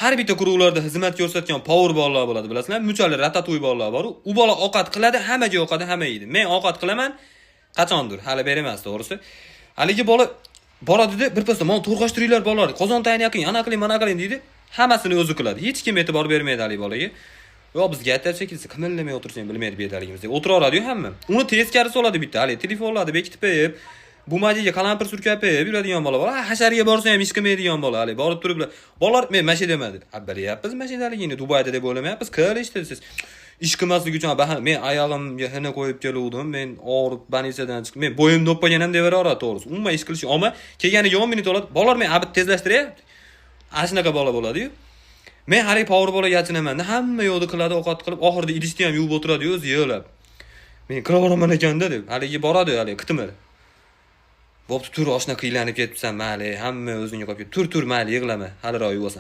har bitta guruhlarda xizmat ko'rsatgan power bolalar bo'ladi, bilasizlar? Muchali ratatouille bolalar bor. U bola ovqat qiladi, hamma joy ovqat, hamma yeydi. Men ovqat qilaman, qachondir, hali beramas to'g'risi. Haligi bola boradi-da, birpasda "Men to'rg'ashtiringlar bolalar, qozon tayini yoqing, ana qiling, mana qiling" deydi. Hammasini o'zi qiladi. Hech kim e'tibor bermaydi haligi bolaga. Yo bizga aytib kelsa, qimillamay o'tirsang bilmaydi bedaligimizni. O'tiraveradi-yu hamma. Uni teskari soladi bitta, hali telefonlarni bekitib qo'yib, bumajiga qalampir surkab qo'yib yuradigan bola bor. Hashariga borsa ham ish qilmaydigan bola, hali borib turib, bolalar men mashi demadi. Bilyapmiz mashinadaligini, Dubayda deb o'ylamayapmiz. Qil ishdi siz. Ish qilmaslik uchun men oyog'imga xina qo'yib keluvdim. Men og'rib banisadan chiqib, men bo'yim do'ppagan ham deyaveradi to'g'risi. Umuman ish qilish, ammo kelganiga 10 minut oladi. Bolalar men abid tezlashtiryapti. Ana shunaqa bola bo'ladi-yu. Men hali power bola yachinaman. Hamma yo'lda qiladi, ovqat qilib, oxirida idishni ham yuvib o'tiradi-yu, o'zi yig'lab. Men qilaveraman ekanda deb, haligi boradi, hali qitimir. Bo'pti, tur oshna qiylanib ketibsan, mayli, hamma o'zing yo'qolib ket. Tur, mayli, yig'lama. Haliroq yuvasan.